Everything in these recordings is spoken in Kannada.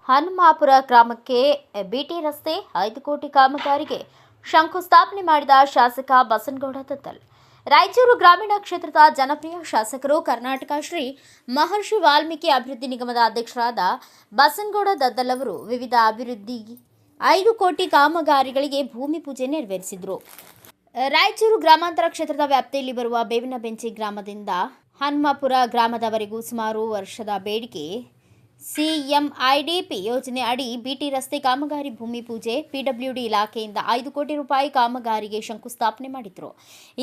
ಹನುಮಾಪುರ ಗ್ರಾಮಕ್ಕೆ ಬಿಟಿ ರಸ್ತೆ 5 ಕೋಟಿ ಕಾಮಗಾರಿಗೆ ಶಂಕುಸ್ಥಾಪನೆ ಮಾಡಿದ ಶಾಸಕ ಬಸನಗೌಡ ದದ್ದಲ್. ರಾಯಚೂರು ಗ್ರಾಮೀಣ ಕ್ಷೇತ್ರದ ಜನಪ್ರಿಯ ಶಾಸಕರು ಕರ್ನಾಟಕ ಶ್ರೀ ಮಹರ್ಷಿ ವಾಲ್ಮೀಕಿ ಅಭಿವೃದ್ಧಿ ನಿಗಮದ ಅಧ್ಯಕ್ಷರಾದ ಬಸನಗೌಡ ದದ್ದಲ್ ಅವರು ವಿವಿಧ ಅಭಿವೃದ್ಧಿ 5 ಕೋಟಿ ಕಾಮಗಾರಿಗಳಿಗೆ ಭೂಮಿ ಪೂಜೆ ನೆರವೇರಿಸಿದರು. ರಾಯಚೂರು ಗ್ರಾಮಾಂತರ ಕ್ಷೇತ್ರದ ವ್ಯಾಪ್ತಿಯಲ್ಲಿ ಬರುವ ಬೇವಿನ ಬೆಂಚಿ ಗ್ರಾಮದಿಂದ ಹನುಮಾಪುರ ಗ್ರಾಮದವರೆಗೂ ಸುಮಾರು ವರ್ಷದ ಬೇಡಿಕೆ ಸಿಎಂಐಡಿಪಿ ಯೋಜನೆ ಅಡಿ ಬಿಟಿ ರಸ್ತೆ ಕಾಮಗಾರಿ ಭೂಮಿ ಪೂಜೆ ಪಿಡಬ್ಲ್ಯೂಡಿ ಇಲಾಖೆಯಿಂದ 5 ಕೋಟಿ ರೂಪಾಯಿ ಕಾಮಗಾರಿಗೆ ಶಂಕುಸ್ಥಾಪನೆ ಮಾಡಿದರು.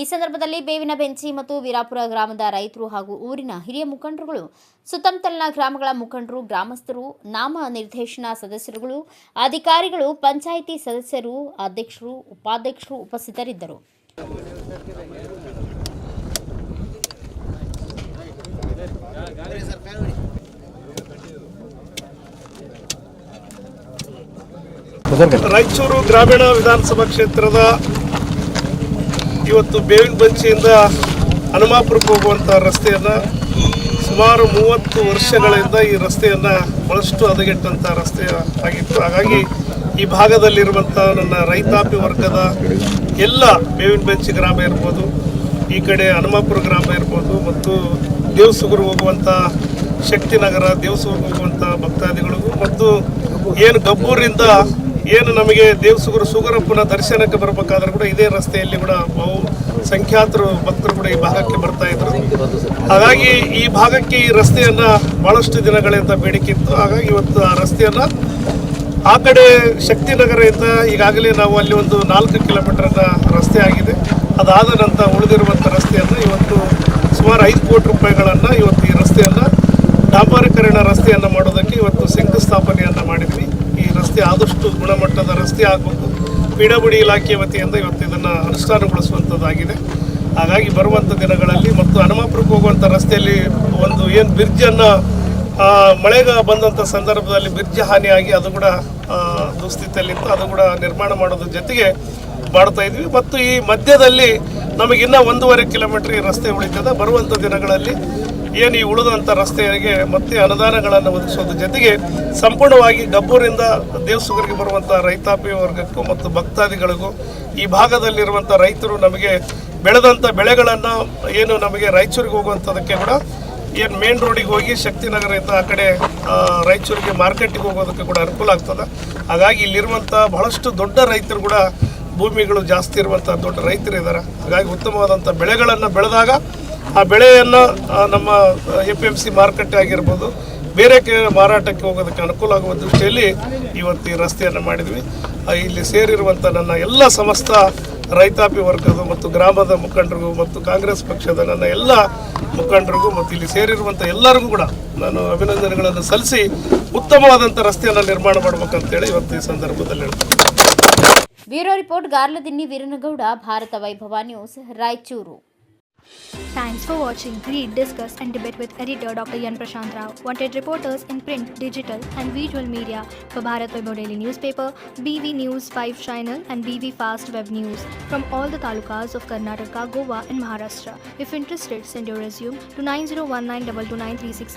ಈ ಸಂದರ್ಭದಲ್ಲಿ ಬೇವಿನ ಬೆಂಚಿ ಮತ್ತು ವೀರಾಪುರ ಗ್ರಾಮದ ರೈತರು ಹಾಗೂ ಊರಿನ ಹಿರಿಯ ಮುಖಂಡರುಗಳು, ಸುತ್ತಮುತ್ತಲಿನ ಗ್ರಾಮಗಳ ಮುಖಂಡರು, ಗ್ರಾಮಸ್ಥರು, ನಾಮ ನಿರ್ದೇಶನ ಸದಸ್ಯರುಗಳು, ಅಧಿಕಾರಿಗಳು, ಪಂಚಾಯಿತಿ ಸದಸ್ಯರು, ಅಧ್ಯಕ್ಷರು, ಉಪಾಧ್ಯಕ್ಷರು ಉಪಸ್ಥಿತರಿದ್ದರು. ರಾಯಚೂರು ಗ್ರಾಮೀಣ ವಿಧಾನಸಭಾ ಕ್ಷೇತ್ರದ ಇವತ್ತು ಬೇವಿನ ಬೆಂಚಿಯಿಂದ ಹನುಮಾಪುರಕ್ಕೆ ಹೋಗುವಂಥ ರಸ್ತೆಯನ್ನು ಸುಮಾರು 30 ವರ್ಷಗಳಿಂದ ಈ ರಸ್ತೆಯನ್ನು ಬಹಳಷ್ಟು ಹದಗೆಟ್ಟಂಥ ರಸ್ತೆ ಆಗಿತ್ತು. ಹಾಗಾಗಿ ಈ ಭಾಗದಲ್ಲಿರುವಂಥ ನನ್ನ ರೈತಾಪಿ ವರ್ಗದ ಎಲ್ಲ ಬೇವಿನ ಬೆಂಚಿ ಗ್ರಾಮ ಇರ್ಬೋದು, ಈ ಕಡೆ ಹನುಮಾಪುರ ಗ್ರಾಮ ಇರ್ಬೋದು, ಮತ್ತು ದೇವಸುಗರು ಹೋಗುವಂಥ ಶಕ್ತಿನಗರ, ದೇವಸುಗರು ಹೋಗುವಂಥ ಭಕ್ತಾದಿಗಳಿಗೂ, ಮತ್ತು ಏನು ಗಬ್ಬೂರಿಂದ ಏನು ನಮಗೆ ದೇವಸುಗರು ಸುಗರಪ್ಪನ ದರ್ಶನಕ್ಕೆ ಬರಬೇಕಾದ್ರೂ ಕೂಡ ಇದೇ ರಸ್ತೆಯಲ್ಲಿ ಕೂಡ ಬಹು ಸಂಖ್ಯಾತರು ಭಕ್ತರು ಕೂಡ ಈ ಭಾಗಕ್ಕೆ ಬರ್ತಾ ಇದ್ರು. ಹಾಗಾಗಿ ಈ ಭಾಗಕ್ಕೆ ಈ ರಸ್ತೆಯನ್ನು ಭಾಳಷ್ಟು ದಿನಗಳಿಂದ ಬೇಡಿಕೆ ಇತ್ತು. ಹಾಗಾಗಿ ಇವತ್ತು ಆ ರಸ್ತೆಯನ್ನು ಆ ಕಡೆ ಶಕ್ತಿನಗರದಿಂದ ಈಗಾಗಲೇ ನಾವು ಅಲ್ಲಿ ಒಂದು 4 ಕಿಲೋಮೀಟರ್ನ ರಸ್ತೆ ಆಗಿದೆ. ಅದಾದ ನಂತರ ಉಳಿದಿರುವಂಥ ರಸ್ತೆಯನ್ನು ಇವತ್ತು ಸುಮಾರು 5 ಕೋಟಿ ರೂಪಾಯಿಗಳನ್ನು ಇವತ್ತು ಈ ರಸ್ತೆಯನ್ನು ಡಾಂಬರೀಕರಣ ರಸ್ತೆಯನ್ನು ಮಾಡೋದಕ್ಕೆ ಇವತ್ತು ಶಂಕುಸ್ಥಾಪನೆಯನ್ನು ಮಾಡಿದ್ವಿ. ಈ ರಸ್ತೆ ಆದಷ್ಟು ಗುಣಮಟ್ಟದ ರಸ್ತೆ ಆಗಬೇಕು. ಪಿಡಬ್ಲ್ಯೂಡಿ ಇಲಾಖೆ ವತಿಯಿಂದ ಇವತ್ತು ಇದನ್ನು ಅನುಷ್ಠಾನಗೊಳಿಸುವಂಥದ್ದಾಗಿದೆ. ಹಾಗಾಗಿ ಬರುವಂಥ ದಿನಗಳಲ್ಲಿ ಮತ್ತು ಹನುಮಾಪುರಕ್ಕೆ ಹೋಗುವಂಥ ರಸ್ತೆಯಲ್ಲಿ ಒಂದು ಏನು ಬ್ರಿಡ್ಜನ್ನು ಮಳೆಗ ಬಂದಂಥ ಸಂದರ್ಭದಲ್ಲಿ ಬ್ರಿಡ್ಜ್ ಹಾನಿಯಾಗಿ ಅದು ಕೂಡ ದುಸ್ಥಿತಿಯಲ್ಲಿತ್ತು. ಅದು ಕೂಡ ನಿರ್ಮಾಣ ಮಾಡೋದ್ರ ಜೊತೆಗೆ ಮಾಡ್ತಾ ಇದ್ವಿ. ಮತ್ತು ಈ ಮಧ್ಯದಲ್ಲಿ ನಮಗಿನ್ನ 1.5 ಕಿಲೋಮೀಟರ್ ಈ ರಸ್ತೆ ಉಳಿತದೆ. ಬರುವಂಥ ದಿನಗಳಲ್ಲಿ ಏನು ಈ ಉಳಿದಂಥ ರಸ್ತೆಗೆ ಮತ್ತೆ ಅನುದಾನಗಳನ್ನು ಒದಗಿಸೋದ್ರ ಜೊತೆಗೆ ಸಂಪೂರ್ಣವಾಗಿ ಗಬ್ಬೂರಿಂದ ದೇವಸುಗರಿಗೆ ಬರುವಂಥ ರೈತಾಪಿ ವರ್ಗಕ್ಕೂ ಮತ್ತು ಭಕ್ತಾದಿಗಳಿಗೂ, ಈ ಭಾಗದಲ್ಲಿರುವಂಥ ರೈತರು ನಮಗೆ ಬೆಳೆದಂಥ ಬೆಳೆಗಳನ್ನು ಏನು ನಮಗೆ ರಾಯಚೂರಿಗೆ ಹೋಗುವಂಥದಕ್ಕೆ ಕೂಡ ಏನು ಮೇನ್ ರೋಡಿಗೆ ಹೋಗಿ ಶಕ್ತಿನಗರದಿಂದ ಆ ಕಡೆ ರಾಯಚೂರಿಗೆ ಮಾರ್ಕೆಟಿಗೆ ಹೋಗೋದಕ್ಕೆ ಕೂಡ ಅನುಕೂಲ ಆಗ್ತದೆ. ಹಾಗಾಗಿ ಇಲ್ಲಿರುವಂಥ ಬಹಳಷ್ಟು ದೊಡ್ಡ ರೈತರು ಕೂಡ ಭೂಮಿಗಳು ಜಾಸ್ತಿ ಇರುವಂಥ ದೊಡ್ಡ ರೈತರು ಇದ್ದಾರೆ. ಹಾಗಾಗಿ ಉತ್ತಮವಾದಂಥ ಬೆಳೆಗಳನ್ನು ಬೆಳೆದಾಗ ಆ ಬೆಳೆಯನ್ನು ನಮ್ಮ APMC ಮಾರ್ಕೆಟ್ ಆಗಿರ್ಬೋದು, ಬೇರೆ ಮಾರಾಟಕ್ಕೆ ಹೋಗೋದಕ್ಕೆ ಅನುಕೂಲ ಆಗುವ ದೃಷ್ಟಿಯಲ್ಲಿ ಇವತ್ತು ಈ ರಸ್ತೆಯನ್ನು ಮಾಡಿದ್ವಿ. ಇಲ್ಲಿ ಸೇರಿರುವಂಥ ನನ್ನ ಎಲ್ಲ ಸಮಸ್ತ ರೈತಾಪಿ ವರ್ಗದ ಮತ್ತು ಗ್ರಾಮದ ಮುಖಂಡರಿಗೂ ಮತ್ತು ಕಾಂಗ್ರೆಸ್ ಪಕ್ಷದ ನನ್ನ ಎಲ್ಲ ಮುಖಂಡರಿಗೂ ಮತ್ತು ಇಲ್ಲಿ ಸೇರಿರುವಂಥ ಎಲ್ಲರಿಗೂ ಕೂಡ ನಾನು ಅಭಿನಂದನೆಗಳನ್ನು ಸಲ್ಲಿಸಿ ಉತ್ತಮವಾದಂಥ ರಸ್ತೆಯನ್ನು ನಿರ್ಮಾಣ ಮಾಡಬೇಕಂತೇಳಿ ಇವತ್ತು ಈ ಸಂದರ್ಭದಲ್ಲಿ ಹೇಳ್ತೀನಿ. ಬ್ಯೂರೋ ರಿಪೋರ್ಟ್ ಗಾರ್ಲದಿನ್ನಿ ವೀರನಗೌಡ, ಭಾರತ ವೈಭವ news, Raichur. Thanks for watching. Read, discuss and debate with editor Dr. Yan Prashant Rao. Wanted reporters in print, digital and visual media for Bharat Vaibhav Daily Newspaper, BV News 5 Channel and BV Fast Web News from all the talukas of Karnataka, Goa and Maharashtra. If interested, send your resume to 9019229369.